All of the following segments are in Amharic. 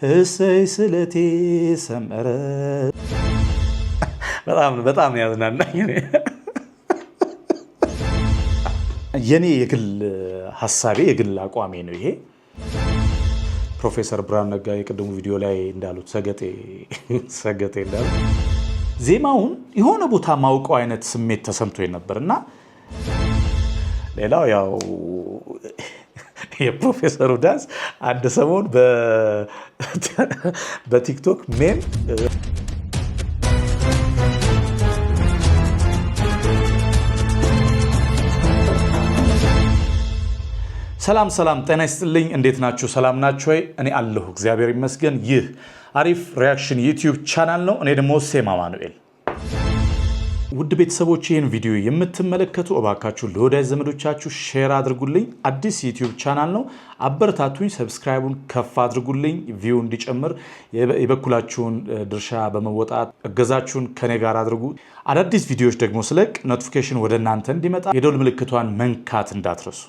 እሰይ ስለቴ ሰመረ በጣም ያዝናናኝ የኔ የግል ሐሳቤ የግል አቋሜ ነው ይሄ። ፕሮፌሰር ብርሃኑ ነጋ የቅድሙ ቪዲዮ ላይ እንዳሉት ሰገጤ እንዳሉት ዜማውን የሆነ ቦታ ማውቀው አይነት ስሜት ተሰምቶኝ ነበርና ሌላው ያው የፕሮፌሰሩ ዳንስ አንድ ሰሞን በቲክቶክ ሜም ሰላም ጤና ይስጥልኝ። እንዴት ናችሁ? ሰላም ናችሁ ወይ? እኔ አለሁ እግዚአብሔር ይመስገን። ይህ አሪፍ ሪአክሽን ዩቲዩብ ቻናል ነው። እኔ ደግሞ ሴማ ማኑኤል። ውድ ቤተሰቦች ይህን ቪዲዮ የምትመለከቱ እባካችሁ ለወዳጅ ዘመዶቻችሁ ሼር አድርጉልኝ። አዲስ ዩቲዩብ ቻናል ነው፣ አበረታቱኝ። ሰብስክራይቡን ከፍ አድርጉልኝ፣ ቪው እንዲጨምር የበኩላችሁን ድርሻ በመወጣት እገዛችሁን ከኔ ጋር አድርጉ። አዳዲስ ቪዲዮዎች ደግሞ ስለቅ ኖቲፊኬሽን ወደ እናንተ እንዲመጣ የደወል ምልክቷን መንካት እንዳትረሱ።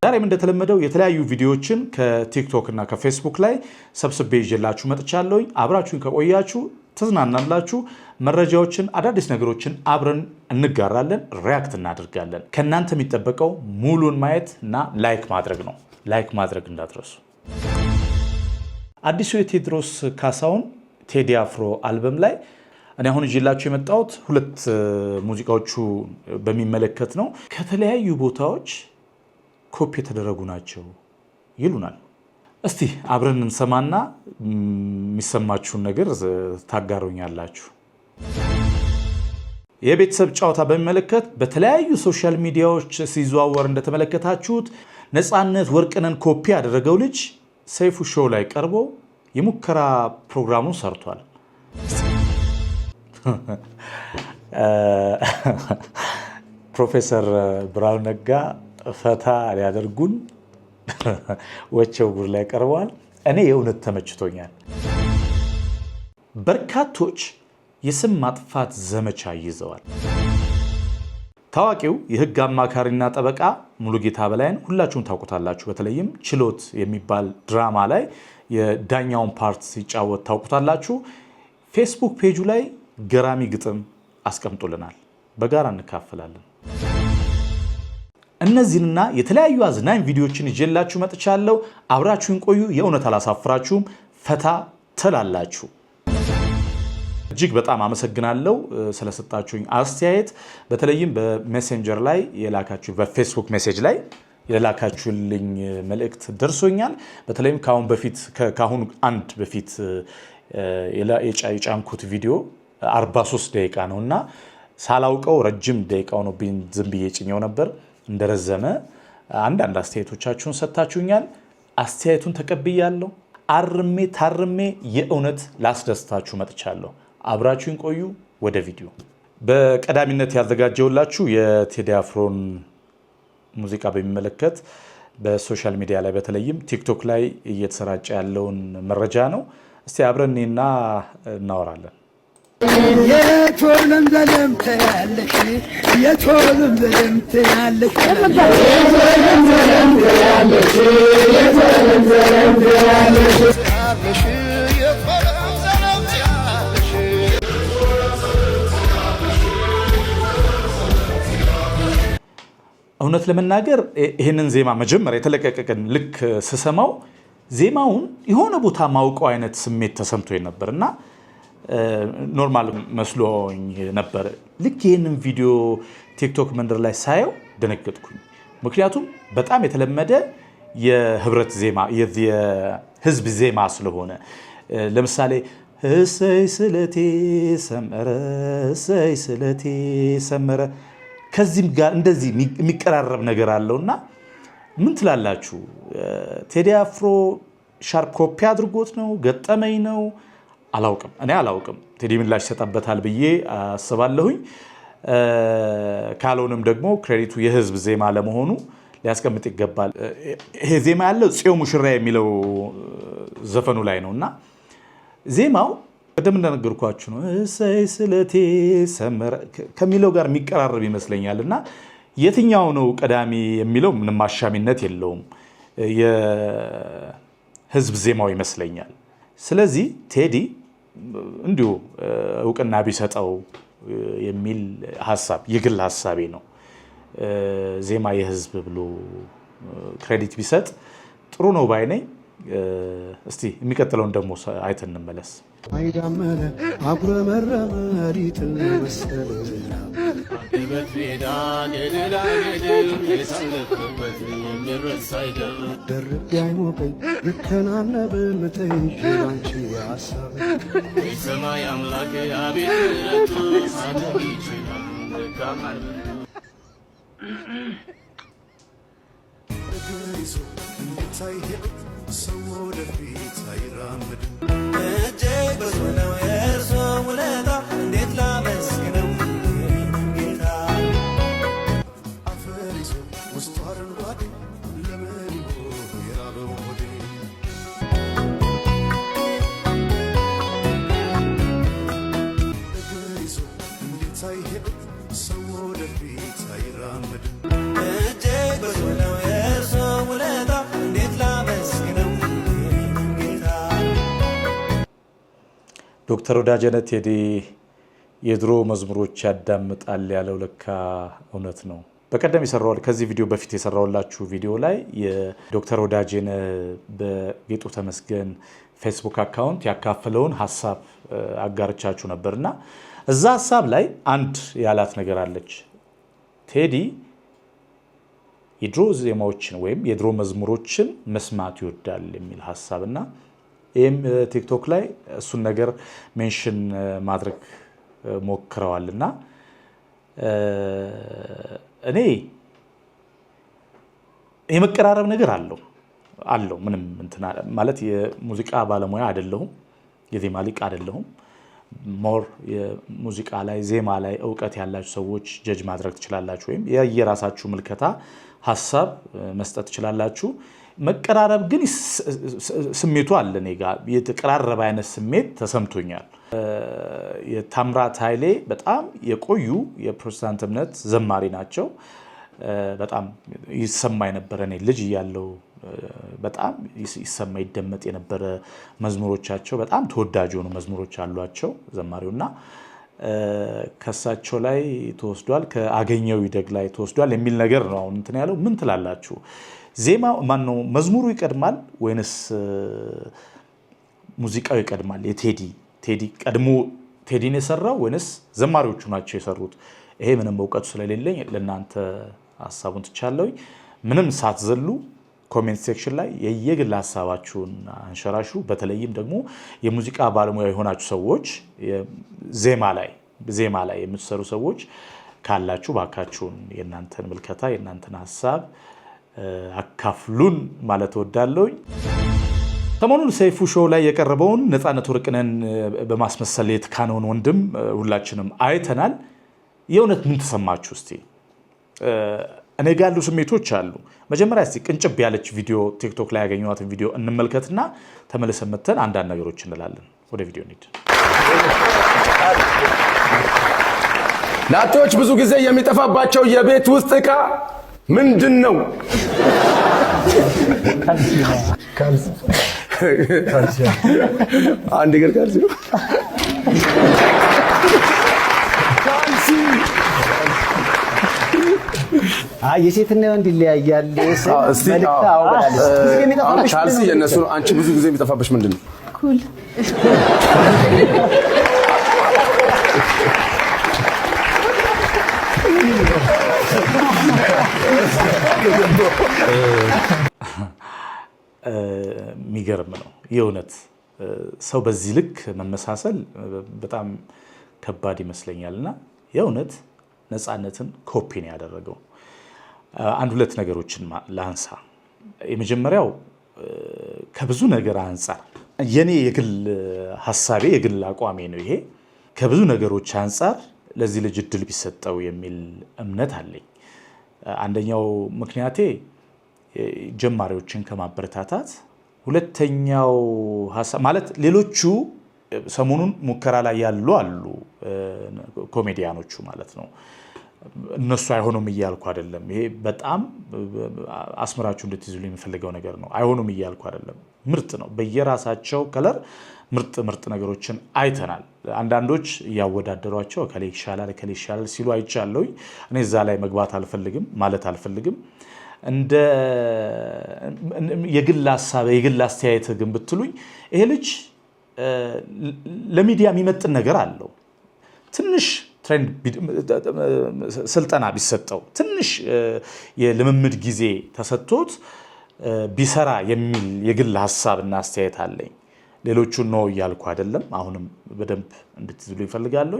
ዛሬም እንደተለመደው የተለያዩ ቪዲዮዎችን ከቲክቶክ እና ከፌስቡክ ላይ ሰብስቤ ይዤላችሁ መጥቻለሁ። አብራችሁን ከቆያችሁ ተዝናናላችሁ። መረጃዎችን፣ አዳዲስ ነገሮችን አብረን እንጋራለን፣ ሪያክት እናደርጋለን። ከእናንተ የሚጠበቀው ሙሉን ማየት እና ላይክ ማድረግ ነው። ላይክ ማድረግ እንዳትረሱ። አዲሱ የቴዎድሮስ ካሳሁን ቴዲ አፍሮ አልበም ላይ እኔ አሁን ይዤላችሁ የመጣሁት ሁለት ሙዚቃዎቹ በሚመለከት ነው። ከተለያዩ ቦታዎች ኮፒ የተደረጉ ናቸው ይሉናል። እስቲ አብረን እንሰማና የሚሰማችሁን ነገር ታጋሩኛላችሁ። የቤተሰብ ጨዋታ በሚመለከት በተለያዩ ሶሻል ሚዲያዎች ሲዘዋወር እንደተመለከታችሁት ነፃነት ወርቅነህን ኮፒ ያደረገው ልጅ ሰይፉ ሾው ላይ ቀርቦ የሙከራ ፕሮግራሙን ሰርቷል። ፕሮፌሰር ብርሃኑ ነጋ ፈታ ሊያደርጉን ወቸው ጉር ላይ ቀርበዋል። እኔ የእውነት ተመችቶኛል። በርካቶች የስም ማጥፋት ዘመቻ ይዘዋል። ታዋቂው የህግ አማካሪና ጠበቃ ሙሉጌታ በላይን ሁላችሁም ታውቁታላችሁ። በተለይም ችሎት የሚባል ድራማ ላይ የዳኛውን ፓርት ሲጫወት ታውቁታላችሁ። ፌስቡክ ፔጁ ላይ ገራሚ ግጥም አስቀምጦልናል። በጋራ እንካፈላለን። እነዚህንና የተለያዩ አዝናኝ ቪዲዮዎችን ይዤላችሁ መጥቻለሁ። አብራችሁን ቆዩ። የእውነት አላሳፍራችሁም፣ ፈታ ትላላችሁ። እጅግ በጣም አመሰግናለሁ ስለሰጣችሁኝ አስተያየት። በተለይም በሜሴንጀር ላይ የላካችሁ በፌስቡክ ሜሴጅ ላይ የላካችሁልኝ መልእክት ደርሶኛል። በተለይም ካሁን አንድ በፊት የጫንኩት ቪዲዮ 43 ደቂቃ ነውና ሳላውቀው ረጅም ደቂቃው ነው ዝም ብዬ ጭኘው ነበር። እንደረዘመ አንዳንድ አስተያየቶቻችሁን ሰጥታችሁኛል። አስተያየቱን ተቀብያለሁ። ታርሜ የእውነት ላስደስታችሁ መጥቻለሁ። አብራችሁን ቆዩ። ወደ ቪዲዮ በቀዳሚነት ያዘጋጀውላችሁ የቴዲ አፍሮን ሙዚቃ በሚመለከት በሶሻል ሚዲያ ላይ በተለይም ቲክቶክ ላይ እየተሰራጨ ያለውን መረጃ ነው። እስቲ አብረን እናወራለን። የቶልም ዘለም ተያለሽ የቶልም ዘለም ተያለሽ እውነት ለመናገር ይህንን ዜማ መጀመሪያ የተለቀቀን ልክ ስሰማው ዜማውን የሆነ ቦታ ማውቀው አይነት ስሜት ተሰምቶኝ ነበርና ኖርማል መስሎኝ ነበር። ልክ ይህንን ቪዲዮ ቲክቶክ መንደር ላይ ሳየው ደነገጥኩኝ። ምክንያቱም በጣም የተለመደ የህብረት ዜማ የህዝብ ዜማ ስለሆነ ለምሳሌ እሰይ ስለቴ ሰመረ እሰይ ስለቴ ሰመረ ከዚህም ጋር እንደዚህ የሚቀራረብ ነገር አለውና ምን ትላላችሁ? ቴዲ አፍሮ ሻርፕ ኮፒ አድርጎት ነው? ገጠመኝ ነው? እኔ አላውቅም። ቴዲ ምላሽ ይሰጣበታል ብዬ አስባለሁኝ። ካልሆነም ደግሞ ክሬዲቱ የህዝብ ዜማ ለመሆኑ ሊያስቀምጥ ይገባል። ይሄ ዜማ ያለው ጽዮን ሙሽራ የሚለው ዘፈኑ ላይ ነውና ዜማው ቀደም እንደነገርኳችሁ ነው። እሰይ ስለቴ ሰመረ ከሚለው ጋር የሚቀራረብ ይመስለኛልና የትኛው ነው ቀዳሚ የሚለው ምንም ማሻሚነት የለውም። የህዝብ ዜማው ይመስለኛል። ስለዚህ ቴዲ እንዲሁ እውቅና ቢሰጠው የሚል ሐሳብ የግል ሐሳቤ ነው። ዜማ የህዝብ ብሎ ክሬዲት ቢሰጥ ጥሩ ነው ባይ ነኝ። እስቲ የሚቀጥለውን ደግሞ አይተን እንመለስ። አይዳመነ አጉረመረመ ሪትል መሰለ አገበት ሜዳ ገደላ ገደል የሳለፍበት የሚረሳ አይደል ደርቤ አይሞቀኝ ልከናነብን ተይዤ ባንቺ ሀሳብ የሰማይ አምላክ አቤት ምሕረቱ ማንም ይችላል ደካማል እግሪዞ እንድታይሄድ ሰው ወደፊት አይራምድም እጅግ ብዙ ነው የእርሶ ውለታ እንዴት ላመስግነው ጌታ አፈር ይዞ ውስጡ አረንጓዴ ለምን ይሆን የራበው ሆዴ እግሪዞ እንድታይሄድ ሰው ወደፊት አይራምድም እጅግ ብዙ ነው የእርሶ ውለታ እንዴት ላመስግነው ጌታ ዶክተር ወዳጀነት ቴዲ የድሮ መዝሙሮች ያዳምጣል ያለው ለካ እውነት ነው። በቀደም የሰራው ከዚህ ቪዲዮ በፊት የሰራውላችሁ ቪዲዮ ላይ የዶክተር ወዳጀነት በጌጡ ተመስገን ፌስቡክ አካውንት ያካፈለውን ሐሳብ አጋርቻችሁ ነበርና እዛ ሐሳብ ላይ አንድ ያላት ነገር አለች። ቴዲ የድሮ ዜማዎችን ወይም የድሮ መዝሙሮችን መስማት ይወዳል የሚል ሐሳብና ይህም ቲክቶክ ላይ እሱን ነገር ሜንሽን ማድረግ ሞክረዋልና እኔ የመቀራረብ ነገር አለው ምንም እንትና ማለት የሙዚቃ ባለሙያ አይደለሁም፣ የዜማ ሊቅ አይደለሁም። ሞር የሙዚቃ ላይ ዜማ ላይ እውቀት ያላችሁ ሰዎች ጀጅ ማድረግ ትችላላችሁ፣ ወይም የራሳችሁ ምልከታ ሐሳብ መስጠት ትችላላችሁ። መቀራረብ ግን ስሜቱ አለ። እኔ ጋር የተቀራረበ አይነት ስሜት ተሰምቶኛል። የታምራት ኃይሌ በጣም የቆዩ የፕሮቴስታንት እምነት ዘማሪ ናቸው። በጣም ይሰማ የነበረ እኔ ልጅ እያለሁ በጣም ይሰማ ይደመጥ የነበረ መዝሙሮቻቸው በጣም ተወዳጅ የሆኑ መዝሙሮች አሏቸው ዘማሪውና ከሳቸው ላይ ተወስዷል፣ ከአገኘው ይደግ ላይ ተወስዷል የሚል ነገር ነው። አሁን እንትን ያለው ምን ትላላችሁ? ዜማ ማነው መዝሙሩ ይቀድማል ወይንስ ሙዚቃው ይቀድማል? ቴዲ ቀድሞ ቴዲን የሰራው ወይንስ ዘማሪዎቹ ናቸው የሰሩት? ይሄ ምንም እውቀቱ ስለሌለኝ ለእናንተ ሐሳቡን ትቻለሁ። ምንም ሳትዘሉ ኮሜንት ሴክሽን ላይ የየግል ሐሳባችሁን አንሸራሹ። በተለይም ደግሞ የሙዚቃ ባለሙያ የሆናችሁ ሰዎች ዜማ ላይ የምትሰሩ ሰዎች ካላችሁ ባካችሁን የእናንተን ምልከታ የእናንተን ሐሳብ አካፍሉን ማለት እወዳለሁ። ሰሞኑን ሰይፉ ሾው ላይ የቀረበውን ነፃነት ወርቅነህን በማስመሰል የተካነውን ወንድም ሁላችንም አይተናል። የእውነት ምን ተሰማችሁ? እስቲ እኔ ጋር ያሉ ስሜቶች አሉ። መጀመሪያ እስቲ ቅንጭብ ያለች ቪዲዮ ቲክቶክ ላይ ያገኘኋትን ቪዲዮ እንመልከትና ተመልሰን መተን አንዳንድ ነገሮች እንላለን። ወደ ቪዲዮ እንሂድ። ላጤዎች ብዙ ጊዜ የሚጠፋባቸው የቤት ውስጥ ዕቃ ምንድን ነው? አንድ እግር ካልሲ ነው። የሴትና የወንድ ይለያያል። ካልሲ የነሱ ነው። አንቺ ብዙ ጊዜ የሚጠፋብሽ ምንድን ነው? ኩል የሚገርም ነው የእውነት። ሰው በዚህ ልክ መመሳሰል በጣም ከባድ ይመስለኛልና የእውነት ነፃነትን ኮፒ ነው ያደረገው። አንድ ሁለት ነገሮችን ላንሳ። የመጀመሪያው ከብዙ ነገር አንጻር የኔ የግል ሐሳቤ የግል አቋሜ ነው ይሄ። ከብዙ ነገሮች አንጻር ለዚህ ልጅ እድል ቢሰጠው የሚል እምነት አለኝ። አንደኛው ምክንያቴ ጀማሪዎችን ከማበረታታት፣ ሁለተኛው ሐሳብ ማለት ሌሎቹ ሰሞኑን ሙከራ ላይ ያሉ አሉ ኮሜዲያኖቹ ማለት ነው። እነሱ አይሆኑም እያልኩ አይደለም። ይሄ በጣም አስመራችሁ እንድትይዙልኝ የሚፈልገው ነገር ነው። አይሆኑም እያልኩ አይደለም። ምርጥ ነው። በየራሳቸው ከለር ምርጥ ነገሮችን አይተናል። አንዳንዶች እያወዳደሯቸው ከሌ ይሻላል ሲሉ አይቻለሁኝ። እኔ እዛ ላይ መግባት አልፈልግም ማለት አልፈልግም። እንደ የግል ሐሳብ የግል አስተያየት ግን ብትሉኝ ይሄ ልጅ ለሚዲያ የሚመጥን ነገር አለው። ትንሽ ስልጠና ቢሰጠው ትንሽ የልምምድ ጊዜ ተሰጥቶት ቢሰራ የሚል የግል ሐሳብና አስተያየት አለኝ። ሌሎቹን ነው እያልኩ አይደለም። አሁንም በደንብ እንድትዝሉ ይፈልጋለሁ።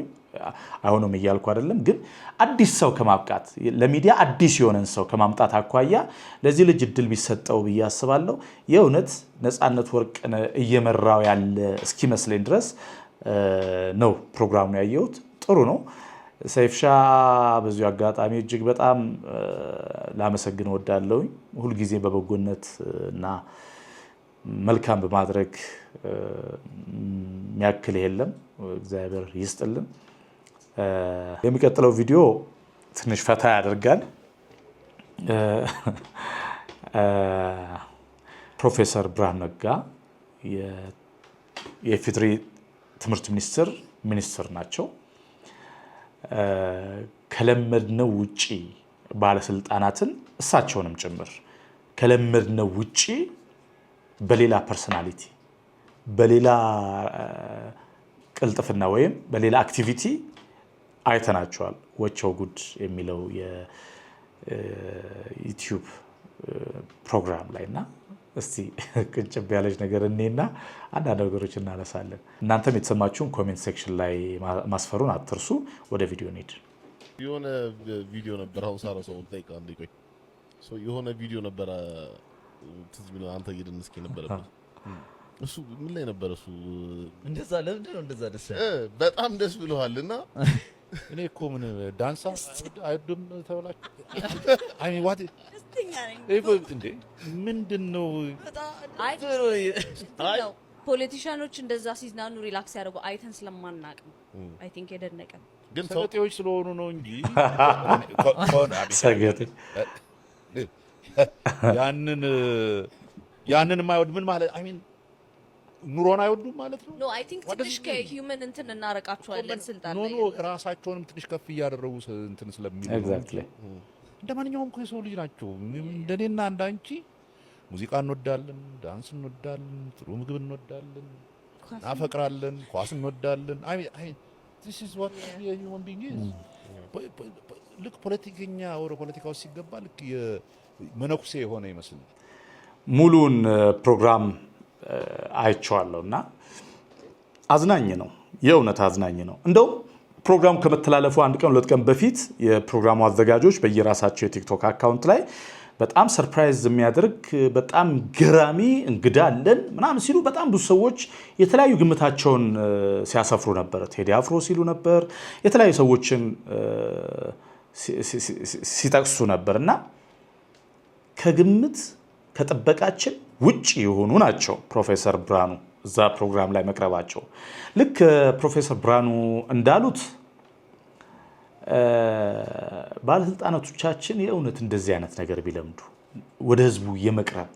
አሁንም እያልኩ አይደለም። ግን አዲስ ሰው ከማብቃት ለሚዲያ አዲስ የሆነን ሰው ከማምጣት አኳያ ለዚህ ልጅ እድል ቢሰጠው ብዬ አስባለሁ። የእውነት ነፃነት ወርቅነህ እየመራው ያለ እስኪመስለኝ ድረስ ነው ፕሮግራሙን ያየሁት። ጥሩ ነው። ሰይፍሻ በዚሁ አጋጣሚ እጅግ በጣም ላመሰግን እወዳለሁ። ሁልጊዜ በበጎነት እና መልካም በማድረግ የሚያክል የለም። እግዚአብሔር ይስጥልን። የሚቀጥለው ቪዲዮ ትንሽ ፈታ ያደርጋል። ፕሮፌሰር ብርሃኑ ነጋ የኢፌዴሪ ትምህርት ሚኒስትር ናቸው። ከለመድነው ውጪ ባለስልጣናትን እሳቸውንም ጭምር ከለመድነው ውጪ በሌላ ፐርሰናሊቲ በሌላ ቅልጥፍና ወይም በሌላ አክቲቪቲ አይተናቸዋል። ወቸው ጉድ የሚለው የዩቲዩብ ፕሮግራም ላይና እስቲ ቅንጭብ ያለች ነገር እኔና አንዳንድ ነገሮች እናነሳለን። እናንተም የተሰማችሁን ኮሜንት ሴክሽን ላይ ማስፈሩን አትርሱ። ወደ ቪዲዮ እንሂድ። የሆነ ቪዲዮ ነበር አሁን ሳረሰው ጠይቃ እንደቆይ የሆነ ቪዲዮ ነበር ትዝ ብሎ አንተ ይደን እስኪ ነበረበት እሱ ምን ላይ ነበር? እሱ እንደዛ ለምንድን ነው እንደዛ ደስ በጣም ደስ ብሎሃልና እኔ እኮ ምን ዳንሳ አይደም ተበላሽ አይ ዋት እንዴ ምንድነው? አይ ፖለቲሻኖች እንደዛ ሲዝናኑ ሪላክስ ያደርጉ አይተን ስለማናቅ ነው። አይ ቲንክ የደነቀን ግን ሰገጤዎች ስለሆኑ ነው እንጂ ሰገጤ ያንን የማይወድ ምን ማለት አይ ሚን ኑሮን አይወዱም ማለት ነው። ኖ አይ ቲንክ ትንሽ ከሂውመን እንትን እናረቃቸዋለን ስልጣን ላይ ኖ ራሳቸውንም ትንሽ ከፍ እያደረጉ እንትን ስለሚሉ ኤግዛክትሊ እንደማንኛውም እኮ የሰው ልጅ ናቸው። እንደኔና እንዳንቺ ሙዚቃ እንወዳለን፣ ዳንስ እንወዳለን፣ ጥሩ ምግብ እንወዳለን፣ እናፈቅራለን፣ ኳስ እንወዳለን። አይ this is what a human being is። ልክ ፖለቲከኛ ወደ ፖለቲካው ሲገባ ልክ የመነኩሴ የሆነ ይመስል ሙሉን ፕሮግራም አይቼዋለሁና አዝናኝ ነው። የእውነት አዝናኝ ነው። እንደው ፕሮግራሙ ከመተላለፉ አንድ ቀን ሁለት ቀን በፊት የፕሮግራሙ አዘጋጆች በየራሳቸው የቲክቶክ አካውንት ላይ በጣም ሰርፕራይዝ የሚያደርግ በጣም ገራሚ እንግዳ አለን ምናምን ሲሉ በጣም ብዙ ሰዎች የተለያዩ ግምታቸውን ሲያሰፍሩ ነበር። ቴዲ አፍሮ ሲሉ ነበር፣ የተለያዩ ሰዎችን ሲጠቅሱ ነበርና ከግምት ከጥበቃችን ውጪ የሆኑ ናቸው ፕሮፌሰር ብርሃኑ እዛ ፕሮግራም ላይ መቅረባቸው። ልክ ፕሮፌሰር ብርሃኑ እንዳሉት ባለስልጣናቶቻችን የእውነት እንደዚህ አይነት ነገር ቢለምዱ ወደ ህዝቡ የመቅረብ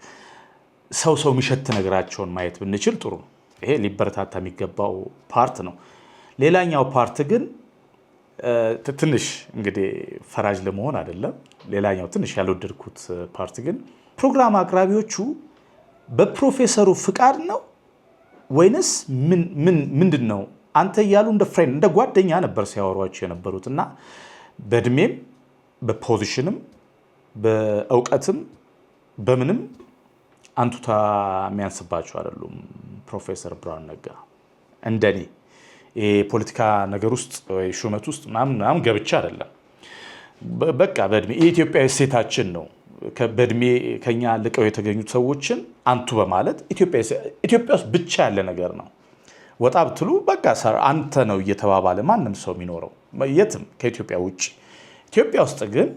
ሰው የሚሸት ነገራቸውን ማየት ብንችል ጥሩ ነው። ይሄ ሊበረታታ የሚገባው ፓርት ነው። ሌላኛው ፓርት ግን ትንሽ እንግዲህ ፈራጅ ለመሆን አይደለም። ሌላኛው ትንሽ ያልወደድኩት ፓርት ግን ፕሮግራም አቅራቢዎቹ በፕሮፌሰሩ ፍቃድ ነው ወይንስ ምንድን ነው አንተ እያሉ እንደ ፍሬንድ እንደ ጓደኛ ነበር ሲያወሯቸው የነበሩትና በእድሜም በፖዚሽንም በእውቀትም በምንም አንቱታ የሚያንስባቸው አይደሉም። ፕሮፌሰር ብርሃኑ ነጋ እንደኔ የፖለቲካ ነገር ውስጥ ወይ ሹመት ውስጥ ምናምን ገብቻ አይደለም። በቃ በእድሜ የኢትዮጵያ እሴታችን ነው። በእድሜ ከኛ ልቀው የተገኙት ሰዎችን አንቱ በማለት ኢትዮጵያ ውስጥ ብቻ ያለ ነገር ነው። ወጣ ብትሉ በቃ አንተ ነው እየተባባለ ማንም ሰው የሚኖረው የትም ከኢትዮጵያ ውጭ። ኢትዮጵያ ውስጥ ግን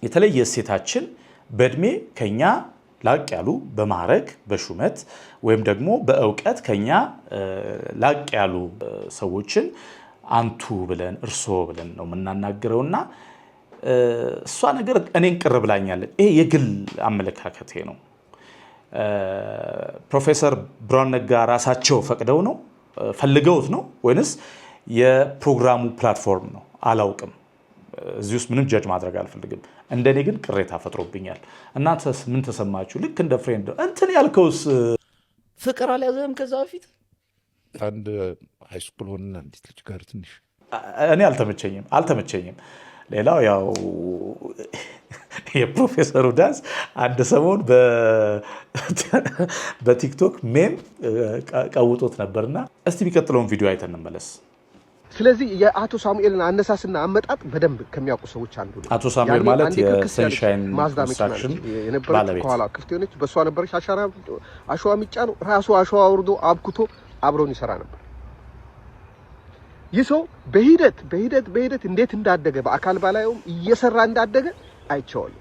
የተለየ እሴታችን በእድሜ ከኛ ላቅ ያሉ በማዕረግ በሹመት ወይም ደግሞ በእውቀት ከኛ ላቅ ያሉ ሰዎችን አንቱ ብለን እርሶ ብለን ነው የምናናግረውና እሷ ነገር እኔን ቅር ብላኛለች። ይሄ የግል አመለካከቴ ነው። ፕሮፌሰር ብርሃኑ ነጋ ራሳቸው ፈቅደው ነው ፈልገውት ነው ወይንስ የፕሮግራሙ ፕላትፎርም ነው? አላውቅም። እዚህ ውስጥ ምንም ጀጅ ማድረግ አልፈልግም። እንደኔ ግን ቅሬታ ፈጥሮብኛል። እናንተስ ምን ተሰማችሁ? ልክ እንደ ፍሬንድ እንትን ያልከውስ ፍቅር አልያዘህም? ከዛ በፊት አንድ ሃይስኩል ሆነና እንዴት ልጅ ጋር ትንሽ እኔ አልተመቸኝም። ሌላው ያው የፕሮፌሰሩ ዳንስ አንድ ሰሞን በቲክቶክ ሜም ቀውጦት ነበርና እስቲ የሚቀጥለውን ቪዲዮ አይተን እንመለስ። ስለዚህ የአቶ ሳሙኤልን አነሳስና አመጣጥ በደንብ ከሚያውቁ ሰዎች አንዱ ነው። አቶ ሳሙኤል ማለት የሰንሻይን ኮንስትራክሽን ባለቤት ከኋላ ክፍት የሆነች በእሷ ነበረች አሸዋ ሚጫ ነው ራሱ አሸዋ አውርዶ አብኩቶ አብሮን ይሰራ ነበር። ይህ ሰው በሂደት እንዴት እንዳደገ በአካል ባላየውም እየሰራ እንዳደገ አይቼዋለሁ።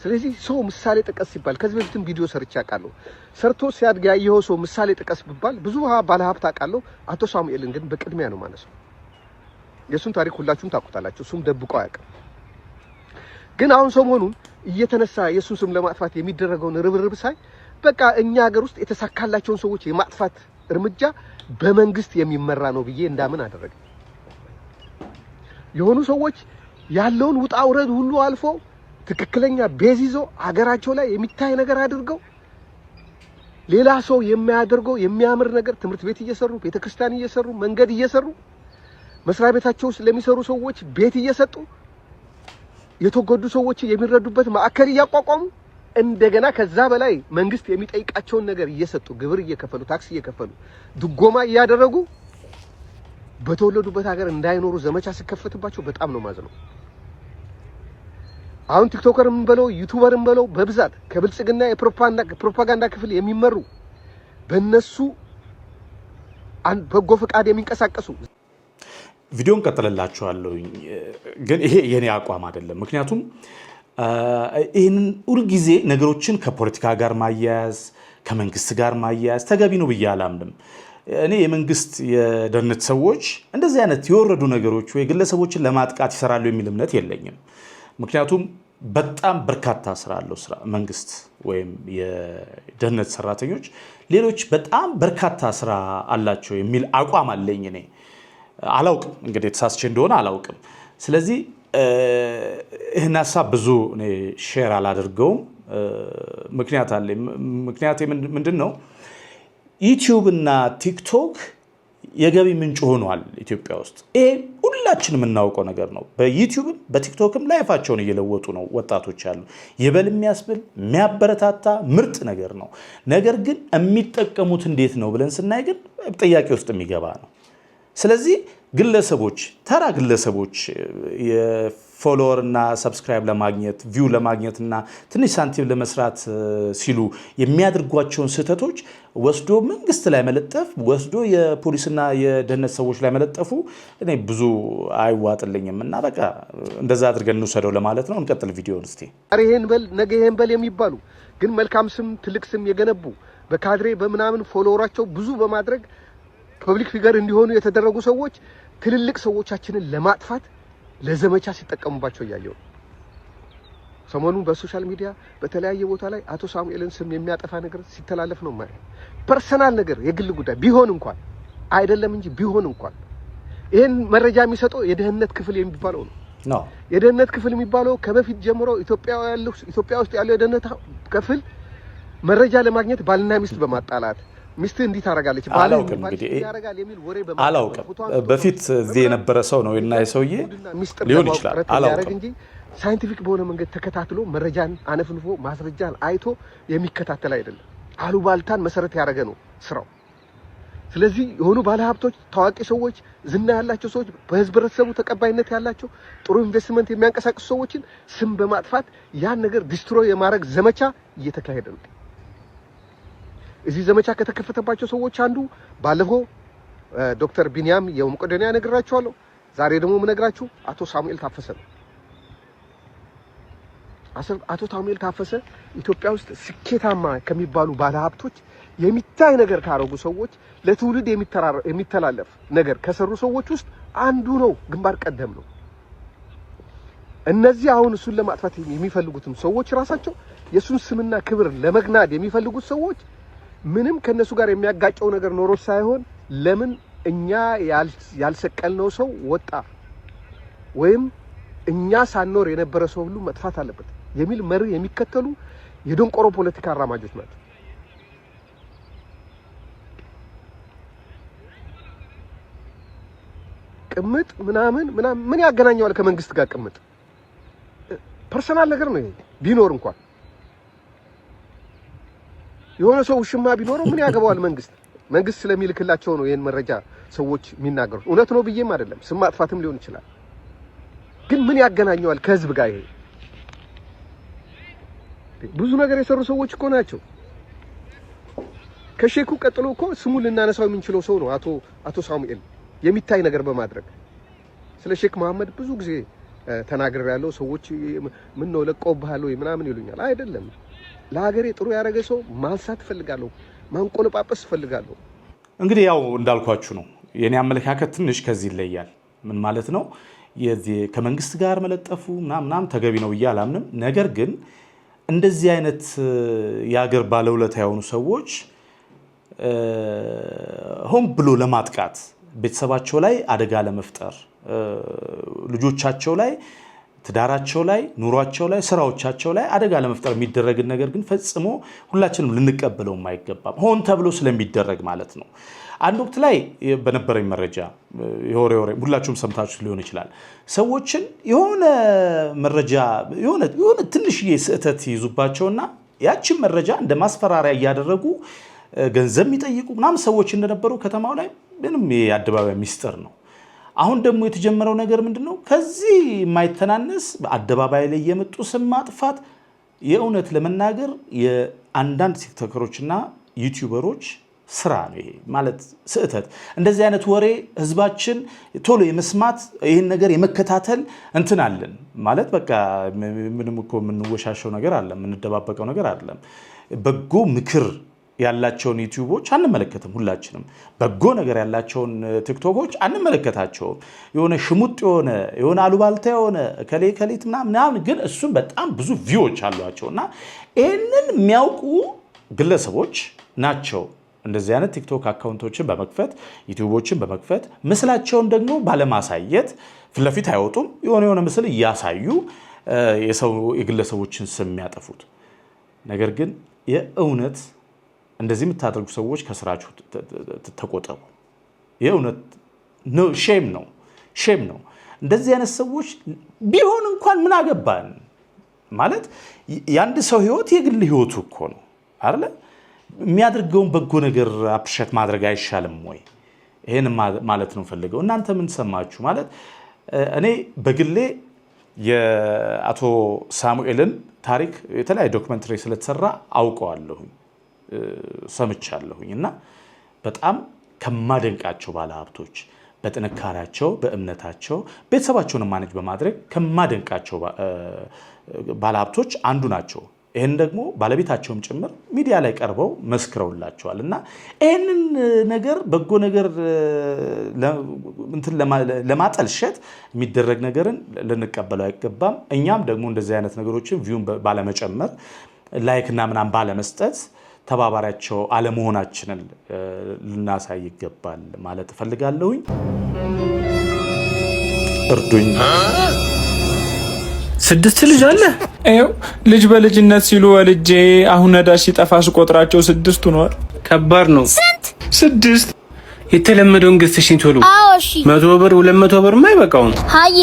ስለዚህ ሰው ምሳሌ ጥቀስ ሲባል ከዚህ በፊትም ቪዲዮ ሰርቼ አውቃለሁ። ሰርቶ ሲያድግ ያየኸው ሰው ምሳሌ ጥቀስ ቢባል ብዙ ባለሀብት አውቃለሁ። አቶ ሳሙኤልን ግን በቅድሚያ ነው ማነሳው። የሱን ታሪክ ሁላችሁም ታውቁታላችሁ። እሱም ደብቆ አያውቅም። ግን አሁን ሰሞኑን እየተነሳ የሱን ስም ለማጥፋት የሚደረገውን ርብርብ ሳይ በቃ እኛ ሀገር ውስጥ የተሳካላቸውን ሰዎች የማጥፋት እርምጃ በመንግስት የሚመራ ነው ብዬ እንዳምን አደረገ። የሆኑ ሰዎች ያለውን ውጣ ውረድ ሁሉ አልፎ ትክክለኛ ቤዝ ይዞ አገራቸው ላይ የሚታይ ነገር አድርገው ሌላ ሰው የሚያደርገው የሚያምር ነገር ትምህርት ቤት እየሰሩ ቤተክርስቲያን እየሰሩ መንገድ እየሰሩ መስሪያ ቤታቸው ውስጥ ለሚሰሩ ሰዎች ቤት እየሰጡ የተጎዱ ሰዎች የሚረዱበት ማዕከል እያቋቋሙ እንደገና ከዛ በላይ መንግስት የሚጠይቃቸውን ነገር እየሰጡ ግብር እየከፈሉ ታክስ እየከፈሉ ድጎማ እያደረጉ በተወለዱበት ሀገር እንዳይኖሩ ዘመቻ ሲከፈትባቸው በጣም ነው ማዝነው። አሁን ቲክቶከርም በለው ዩቲዩበርም በለው በብዛት ከብልጽግና የፕሮፓጋንዳ ክፍል የሚመሩ በእነሱ በጎ ፈቃድ የሚንቀሳቀሱ ቪዲዮን ቀጥለላችኋለሁ። ግን ይሄ የኔ አቋም አይደለም። ምክንያቱም ይህንን ሁልጊዜ ነገሮችን ከፖለቲካ ጋር ማያያዝ ከመንግስት ጋር ማያያዝ ተገቢ ነው ብዬ አላምንም። እኔ የመንግስት የደህንነት ሰዎች እንደዚህ አይነት የወረዱ ነገሮች ወይ ግለሰቦችን ለማጥቃት ይሰራሉ የሚል እምነት የለኝም። ምክንያቱም በጣም በርካታ ስራ አለው መንግስት ወይም የደህንነት ሰራተኞች ሌሎች በጣም በርካታ ስራ አላቸው የሚል አቋም አለኝ። እኔ አላውቅም እንግዲህ ተሳስቼ እንደሆነ አላውቅም። ስለዚህ ይህን ሀሳብ ብዙ እኔ ሼር አላደርገውም። ምክንያት አለኝ። ምክንያት ምንድን ነው? ዩቲዩብ እና ቲክቶክ የገቢ ምንጭ ሆኗል ኢትዮጵያ ውስጥ። ይሄ ሁላችንም የምናውቀው ነገር ነው። በዩቲዩብም በቲክቶክም ላይፋቸውን እየለወጡ ነው ወጣቶች ያሉ። ይበል የሚያስብል የሚያበረታታ ምርጥ ነገር ነው። ነገር ግን የሚጠቀሙት እንዴት ነው ብለን ስናይ ግን ጥያቄ ውስጥ የሚገባ ነው። ስለዚህ ግለሰቦች ተራ ግለሰቦች የፎሎወር እና ሰብስክራይብ ለማግኘት ቪው ለማግኘት እና ትንሽ ሳንቲም ለመስራት ሲሉ የሚያደርጓቸውን ስህተቶች ወስዶ መንግስት ላይ መለጠፍ ወስዶ የፖሊስና የደህንነት ሰዎች ላይ መለጠፉ እኔ ብዙ አይዋጥልኝም እና በቃ እንደዛ አድርገን እንውሰደው ለማለት ነው። እንቀጥል ቪዲዮውን እስቲ። ይሄን በል ነገ ይሄን በል የሚባሉ ግን መልካም ስም ትልቅ ስም የገነቡ በካድሬ በምናምን ፎሎወራቸው ብዙ በማድረግ ፐብሊክ ፊገር እንዲሆኑ የተደረጉ ሰዎች ትልልቅ ሰዎቻችንን ለማጥፋት ለዘመቻ ሲጠቀሙባቸው እያየው ሰሞኑን በሶሻል ሚዲያ በተለያየ ቦታ ላይ አቶ ሳሙኤልን ስም የሚያጠፋ ነገር ሲተላለፍ ነው ማለት። ፐርሰናል ነገር የግል ጉዳይ ቢሆን እንኳን አይደለም እንጂ ቢሆን እንኳን ይሄን መረጃ የሚሰጠው የደህንነት ክፍል የሚባለው ነው። የደህንነት ክፍል የሚባለው ከበፊት ጀምሮ ኢትዮጵያ ውስጥ ያለው የደህንነት ክፍል መረጃ ለማግኘት ባልና ሚስት በማጣላት ሚስት እንዲህ ታረጋለች አላውቅም እንግዲህ አላውቅም። በፊት እዚህ የነበረ ሰው ነው እና የሰውዬ ሊሆን ይችላል አላውቅም እንጂ ሳይንቲፊክ በሆነ መንገድ ተከታትሎ መረጃን አነፍንፎ ማስረጃን አይቶ የሚከታተል አይደለም። አሉባልታን መሰረት ያደረገ ነው ስራው። ስለዚህ የሆኑ ባለሀብቶች፣ ታዋቂ ሰዎች፣ ዝና ያላቸው ሰዎች፣ በህዝብ ተቀባይነት ያላቸው ጥሩ ኢንቨስትመንት የሚያንቀሳቅሱ ሰዎችን ስም በማጥፋት ያን ነገር ዲስትሮይ የማድረግ ዘመቻ እየተካሄደ ነው። እዚህ ዘመቻ ከተከፈተባቸው ሰዎች አንዱ ባለፈው ዶክተር ቢኒያም የመቄዶንያ ነግራችኋለሁ። ዛሬ ደግሞ የምነግራችሁ አቶ ሳሙኤል ታፈሰ ነው። አቶ ሳሙኤል ታፈሰ ኢትዮጵያ ውስጥ ስኬታማ ከሚባሉ ባለሀብቶች የሚታይ ነገር ካረጉ ሰዎች ለትውልድ የሚተላለፍ ነገር ከሰሩ ሰዎች ውስጥ አንዱ ነው። ግንባር ቀደም ነው። እነዚህ አሁን እሱን ለማጥፋት የሚፈልጉትም ሰዎች ራሳቸው የሱን ስምና ክብር ለመግናድ የሚፈልጉት ሰዎች ምንም ከነሱ ጋር የሚያጋጨው ነገር ኖሮ ሳይሆን ለምን እኛ ያልሰቀልነው ሰው ወጣ ወይም እኛ ሳንኖር የነበረ ሰው ሁሉ መጥፋት አለበት የሚል መሪ የሚከተሉ የዶንቆሮ ፖለቲካ አራማጆች ናቸው። ቅምጥ ምናምን ምን ያገናኘዋል ከመንግስት ጋር? ቅምጥ ፐርሰናል ነገር ነው። ይሄ ቢኖር እንኳን የሆነ ሰው ሽማ ቢኖረው ምን ያገባዋል? መንግስት ስለሚልክላቸው ነው ይሄን መረጃ ሰዎች የሚናገሩት። እውነት ነው ብዬም አይደለም፣ ስም ማጥፋትም ሊሆን ይችላል። ግን ምን ያገናኘዋል ከህዝብ ጋር? ይሄ ብዙ ነገር የሰሩ ሰዎች እኮ ናቸው። ከሼኩ ቀጥሎ እኮ ስሙን ልናነሳው የምንችለው ሰው ነው አቶ ሳሙኤል የሚታይ ነገር በማድረግ ስለ ሼክ መሐመድ ብዙ ጊዜ ተናግሬያለሁ። ሰዎች ምን ነው ለቀውብሃል ወይ ምናምን ይሉኛል። አይደለም፣ ለሀገሬ ጥሩ ያደረገ ሰው ማንሳት ፈልጋለሁ፣ ማንቆለጳጰስ ፈልጋለሁ። እንግዲህ ያው እንዳልኳችሁ ነው። የኔ አመለካከት ትንሽ ከዚህ ይለያል። ምን ማለት ነው? ከመንግስት ጋር መለጠፉ ምናምን ተገቢ ነው ብዬ አላምንም። ነገር ግን እንደዚህ አይነት የሀገር ባለውለታ የሆኑ ሰዎች ሆን ብሎ ለማጥቃት ቤተሰባቸው ላይ አደጋ ለመፍጠር ልጆቻቸው ላይ ትዳራቸው ላይ ኑሯቸው ላይ ስራዎቻቸው ላይ አደጋ ለመፍጠር የሚደረግን ነገር ግን ፈጽሞ ሁላችንም ልንቀበለው የማይገባም ሆን ተብሎ ስለሚደረግ ማለት ነው። አንድ ወቅት ላይ በነበረኝ መረጃ የሆሬ ሁላችሁም ሰምታችሁ ሊሆን ይችላል። ሰዎችን የሆነ መረጃ የሆነ ትንሽዬ ስህተት ይይዙባቸውና ያችን መረጃ እንደ ማስፈራሪያ እያደረጉ ገንዘብ የሚጠይቁ ምናምን ሰዎች እንደነበሩ ከተማው ላይ ምንም የአደባባይ ሚስጥር ነው። አሁን ደግሞ የተጀመረው ነገር ምንድነው? ከዚህ የማይተናነስ በአደባባይ ላይ የመጡ ስም ማጥፋት የእውነት ለመናገር የአንዳንድ ቲክቶከሮችና ዩቲዩበሮች ስራ ነው። ይሄ ማለት ስህተት እንደዚህ አይነት ወሬ ህዝባችን ቶሎ የመስማት ይሄን ነገር የመከታተል እንትን አለን ማለት በቃ ምንም እኮ የምንወሻሸው ነገር አለ፣ የምንደባበቀው ነገር አይደለም። በጎ ምክር ያላቸውን ዩቲዩቦች አንመለከትም። ሁላችንም በጎ ነገር ያላቸውን ቲክቶኮች አንመለከታቸውም። የሆነ ሽሙጥ የሆነ አሉባልታ የሆነ ከሌት ምናምን ግን እሱም በጣም ብዙ ቪዎች አሏቸውና ይህንን የሚያውቁ ግለሰቦች ናቸው እንደዚህ አይነት ቲክቶክ አካውንቶችን በመክፈት ዩቲዩቦችን በመክፈት ምስላቸውን ደግሞ ባለማሳየት ፊት ለፊት አይወጡም። የሆነ ምስል እያሳዩ የግለሰቦችን ስም የሚያጠፉት ነገር ግን የእውነት እንደዚህ የምታደርጉ ሰዎች ከስራችሁ ተቆጠቡ። የእውነት ነው፣ ሼም ነው። እንደዚህ አይነት ሰዎች ቢሆን እንኳን ምን አገባን ማለት የአንድ ሰው ህይወት የግል ህይወቱ እኮ ነው አይደል? የሚያደርገውን በጎ ነገር አፕሪሼት ማድረግ አይሻልም ወይ? ይሄን ማለት ነው ፈልገው። እናንተ ምን ሰማችሁ? ማለት እኔ በግሌ የአቶ ሳሙኤልን ታሪክ የተለያየ ዶክመንተሪ ስለተሰራ አውቀዋለሁኝ ሰምቻለሁኝ እና በጣም ከማደንቃቸው ባለሀብቶች በጥንካሬያቸው በእምነታቸው ቤተሰባቸውን ማኔጅ በማድረግ ከማደንቃቸው ባለሀብቶች አንዱ ናቸው። ይሄን ደግሞ ባለቤታቸውም ጭምር ሚዲያ ላይ ቀርበው መስክረውላቸዋል እና ይሄንን ነገር በጎ ነገር ለማጠልሸት የሚደረግ ነገርን ልንቀበለው አይገባም። እኛም ደግሞ እንደዚህ አይነት ነገሮችን ቪውን ባለመጨመር ላይክ እና ምናምን ባለመስጠት ተባባሪያቸው አለመሆናችንን ልናሳይ ይገባል ማለት እፈልጋለሁኝ። እርዱኝ። 6 ልጅ አለ። ይኸው ልጅ በልጅነት ሲሉ ወልጄ አሁን ነዳጅ ሲጠፋ ስቆጥራቸው 6 ሆነዋል። ከባድ ነው። ስንት? 6። የተለመደውን ገዝተሽኝ ቶሎ። አዎ እሺ። 100 ብር 200 ብር የማይበቃውም። ሃዬ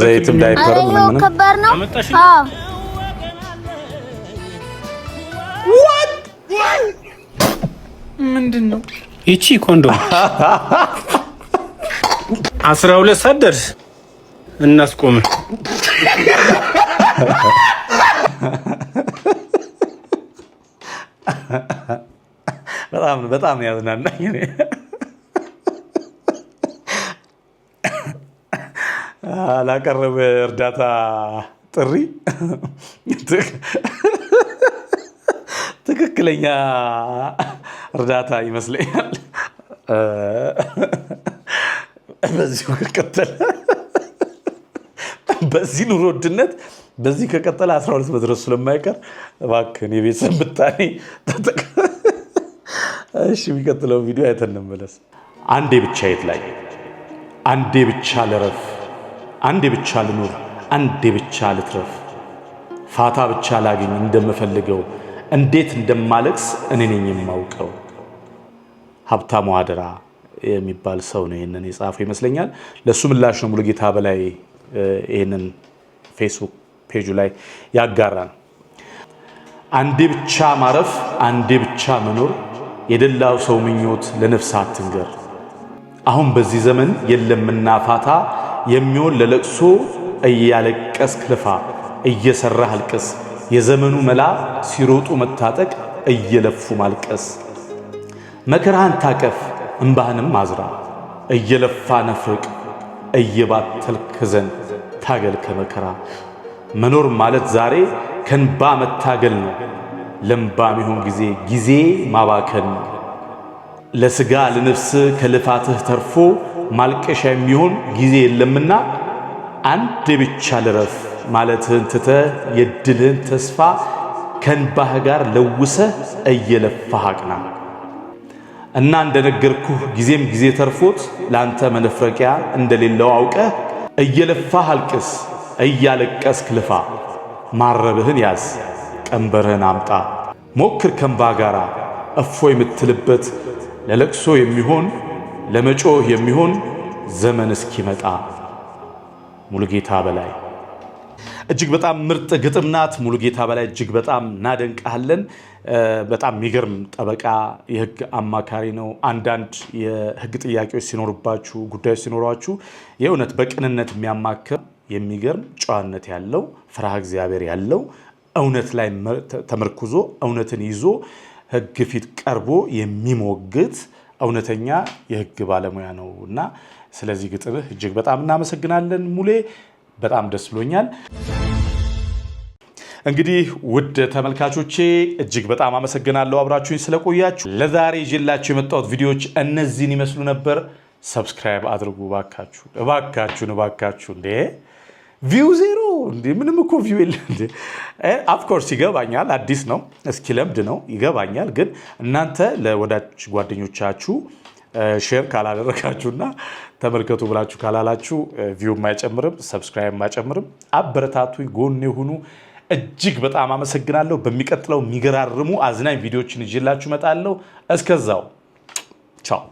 ዘይትም ዳይፐርም ምንም ከባድ ነው። አዎ ምንድን ነው? ይቺ ኮንዶም 12 ሰዓት ደርስ እናስቆም። በጣም ያዝናናኝ። ላቀረበ እርዳታ ጥሪ ትክክለኛ እርዳታ ይመስለኛል። በዚህ ከቀጠለ በዚህ ኑሮ ውድነት በዚህ ከቀጠለ 12 መድረሱ ስለማይቀር እባክህን የቤተሰብ ብታኔ ተጠቅ። እሺ የሚቀጥለው ቪዲዮ አይተን እንመለስ። አንዴ ብቻ የት ላይ አንዴ ብቻ ልረፍ፣ አንዴ ብቻ ልኑር፣ አንዴ ብቻ ልትረፍ፣ ፋታ ብቻ ላገኝ እንደምፈልገው እንዴት እንደማለቅስ እኔ ነኝ የማውቀው። ሀብታሙ አደራ የሚባል ሰው ነው ይሄንን የጻፈው ይመስለኛል። ለሱ ምላሽ ነው ሙሉጌታ በላይ ይሄንን ፌስቡክ ፔጁ ላይ ያጋራል። አንዴ ብቻ ማረፍ፣ አንዴ ብቻ መኖር የደላው ሰው ምኞት ለነፍሳት ትንገር። አሁን በዚህ ዘመን የለምና ፋታ የሚሆን ለለቅሶ እያለቀስክ ልፋ፣ እየሰራህ አልቅስ። የዘመኑ መላ ሲሮጡ መታጠቅ፣ እየለፉ ማልቀስ። መከራህን ታቀፍ እንባህንም አዝራ፣ እየለፋ ነፍቅ፣ እየባተልክ ዘን ታገል ከመከራ። መኖር ማለት ዛሬ ከንባ መታገል ነው፣ ለምባ ሚሆን ጊዜ ማባከን ነው። ለስጋ ለነፍስ ከልፋትህ ተርፎ ማልቀሻ የሚሆን ጊዜ የለምና አንድ ብቻ ልረፍ ማለትህን ትተህ የድልህን ተስፋ ከንባህ ጋር ለውሰህ እየለፋህ አቅና። እና እንደነገርኩህ ጊዜም ጊዜ ተርፎት ላንተ መነፍረቂያ እንደሌለው አውቀህ እየለፋህ አልቅስ፣ እያለቀስክ ልፋ። ማረብህን ያዝ፣ ቀንበርህን አምጣ። ሞክር ከንባ ጋራ እፎ የምትልበት ለለቅሶ የሚሆን ለመጮህ የሚሆን ዘመን እስኪመጣ። ሙሉጌታ በላይ እጅግ በጣም ምርጥ ግጥም ናት። ሙሉጌታ በላይ እጅግ በጣም እናደንቃለን። በጣም የሚገርም ጠበቃ፣ የህግ አማካሪ ነው። አንዳንድ የህግ ጥያቄዎች ሲኖርባችሁ፣ ጉዳዮች ሲኖሯችሁ የእውነት በቅንነት የሚያማክር የሚገርም ጨዋነት ያለው ፍርሃ እግዚአብሔር ያለው እውነት ላይ ተመርኩዞ እውነትን ይዞ ህግ ፊት ቀርቦ የሚሞግት እውነተኛ የህግ ባለሙያ ነው እና ስለዚህ ግጥምህ እጅግ በጣም እናመሰግናለን ሙሌ። በጣም ደስ ብሎኛል። እንግዲህ ውድ ተመልካቾቼ እጅግ በጣም አመሰግናለሁ አብራችሁኝ ስለቆያችሁ። ለዛሬ ይዤላችሁ የመጣሁት ቪዲዮዎች እነዚህን ይመስሉ ነበር። ሰብስክራይብ አድርጉ እባካችሁ። እንዴ ቪው ዜሮ እንዴ! ምንም እኮ ቪው የለ እንዴ! ኦፍኮርስ ይገባኛል፣ አዲስ ነው፣ እስኪ ለምድ ነው ይገባኛል። ግን እናንተ ለወዳጅ ጓደኞቻችሁ ሼር ካላደረጋችሁና ተመልከቱ ብላችሁ ካላላችሁ ቪው ማይጨምርም፣ ሰብስክራይብ ማይጨምርም። አበረታቱኝ፣ ጎን የሆኑ እጅግ በጣም አመሰግናለሁ። በሚቀጥለው የሚገራርሙ አዝናኝ ቪዲዮዎችን ይዤላችሁ እመጣለሁ። እስከዛው ቻው።